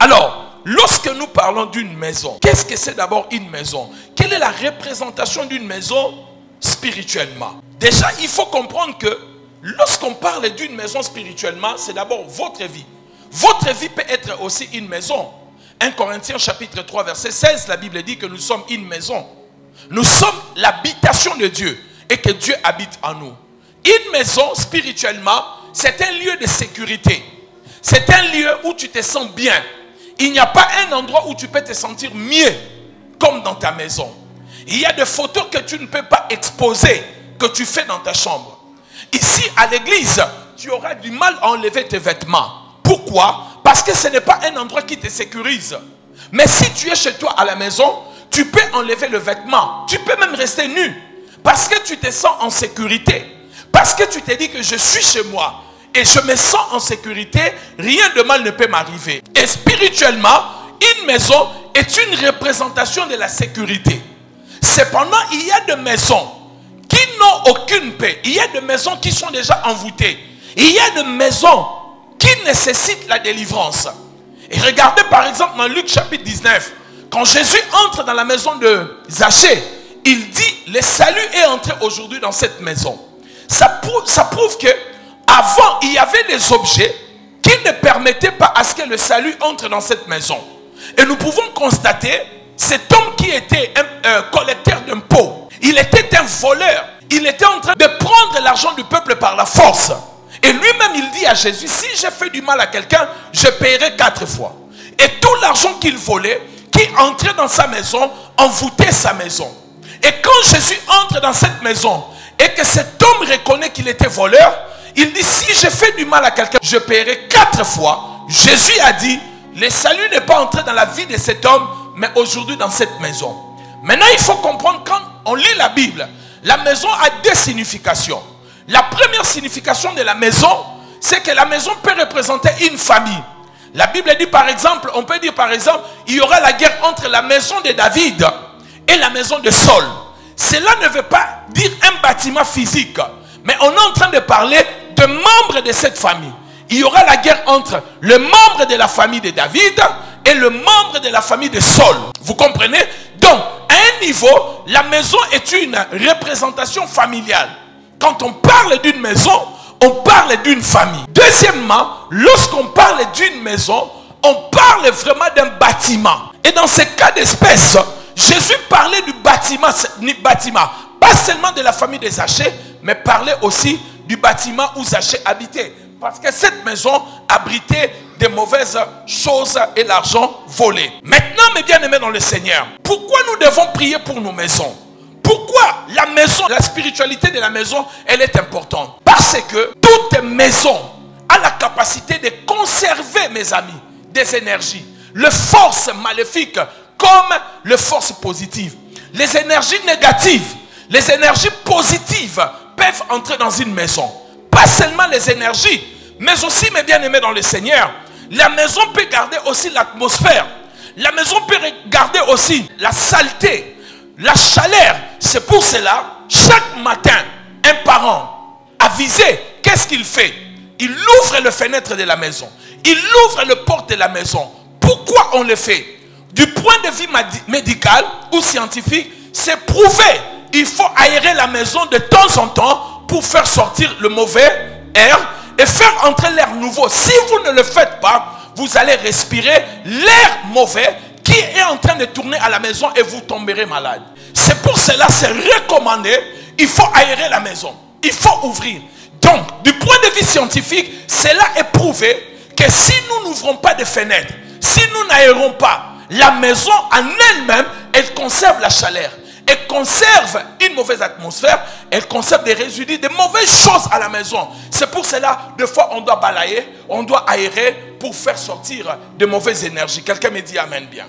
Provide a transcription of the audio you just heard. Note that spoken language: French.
Alors, lorsque nous parlons d'une maison, qu'est-ce que c'est d'abord une maison? Quelle est la représentation d'une maison spirituellement? Déjà, il faut comprendre que lorsqu'on parle d'une maison spirituellement, c'est d'abord votre vie. Votre vie peut être aussi une maison. 1 Corinthiens chapitre 3 verset 16, la Bible dit que nous sommes une maison. Nous sommes l'habitation de Dieu et que Dieu habite en nous. Une maison spirituellement, c'est un lieu de sécurité. C'est un lieu où tu te sens bien. Il n'y a pas un endroit où tu peux te sentir mieux comme dans ta maison. Il y a des photos que tu ne peux pas exposer, que tu fais dans ta chambre. Ici, à l'église, tu auras du mal à enlever tes vêtements. Pourquoi? Parce que ce n'est pas un endroit qui te sécurise. Mais si tu es chez toi à la maison, tu peux enlever le vêtement. Tu peux même rester nu. Parce que tu te sens en sécurité. Parce que tu te dis que je suis chez moi. Et je me sens en sécurité. Rien de mal ne peut m'arriver. Et spirituellement, une maison est une représentation de la sécurité. Cependant, il y a des maisons qui n'ont aucune paix. Il y a des maisons qui sont déjà envoûtées. Il y a des maisons qui nécessitent la délivrance. Et regardez par exemple dans Luc chapitre 19. Quand Jésus entre dans la maison de Zachée, il dit, le salut est entré aujourd'hui dans cette maison. Ça prouve que avant, il y avait des objets qui ne permettaient pas à ce que le salut entre dans cette maison. Et nous pouvons constater, cet homme qui était un collecteur d'impôts, il était un voleur. Il était en train de prendre l'argent du peuple par la force. Et lui-même, il dit à Jésus, si j'ai fait du mal à quelqu'un, je paierai 4 fois. Et tout l'argent qu'il volait, qui entrait dans sa maison, envoûtait sa maison. Et quand Jésus entre dans cette maison, et que cet homme reconnaît qu'il était voleur, il dit, si j'ai fait du mal à quelqu'un, je paierai 4 fois. Jésus a dit, le salut n'est pas entré dans la vie de cet homme, mais aujourd'hui dans cette maison. Maintenant, il faut comprendre, quand on lit la Bible, la maison a 2 significations. La première signification de la maison, c'est que la maison peut représenter une famille. La Bible dit par exemple, on peut dire par exemple, il y aura la guerre entre la maison de David et la maison de Saul. Cela ne veut pas dire un bâtiment physique, mais on est en train de parler de membres de cette famille. Il y aura la guerre entre le membre de la famille de David et le membre de la famille de Saul. Vous comprenez? Donc, à un niveau, la maison est une représentation familiale. Quand on parle d'une maison, on parle d'une famille. Deuxièmement, lorsqu'on parle d'une maison, on parle vraiment d'un bâtiment. Et dans ce cas d'espèce, Jésus parlait du bâtiment, pas seulement de la famille de Zachée, mais parlait aussi du bâtiment où Zachée habitait. Parce que cette maison abritait des mauvaises choses et l'argent volé. Maintenant, mes bien-aimés dans le Seigneur, pourquoi nous devons prier pour nos maisons? Pourquoi la maison, la spiritualité de la maison, elle est importante? Parce que toute maison a la capacité de conserver, mes amis, des énergies. Les forces maléfiques comme les forces positives. Les énergies négatives, les énergies positives peuvent entrer dans une maison. Pas seulement les énergies, mais aussi, mes bien-aimés dans le Seigneur, la maison peut garder aussi l'atmosphère. La maison peut garder aussi la saleté, la chaleur. C'est pour cela, chaque matin, un parent avisé, qu'est-ce qu'il fait? Il ouvre les fenêtres de la maison. Il ouvre les portes de la maison. Pourquoi on le fait? Du point de vue médical ou scientifique, c'est prouvé. Il faut aérer la maison de temps en temps pour faire sortir le mauvais air et faire entrer l'air nouveau. Si vous ne le faites pas, vous allez respirer l'air mauvais qui est en train de tourner à la maison et vous tomberez malade. C'est pour cela, c'est recommandé. Il faut aérer la maison. Il faut ouvrir. Donc, du point de vue scientifique, cela est prouvé que si nous n'ouvrons pas de fenêtres, si nous n'aérons pas, la maison en elle-même, elle conserve la chaleur. Elle conserve une mauvaise atmosphère. Elle conserve des résidus, des mauvaises choses à la maison. C'est pour cela, des fois, on doit balayer, on doit aérer pour faire sortir de mauvaises énergies. Quelqu'un me dit amen bien.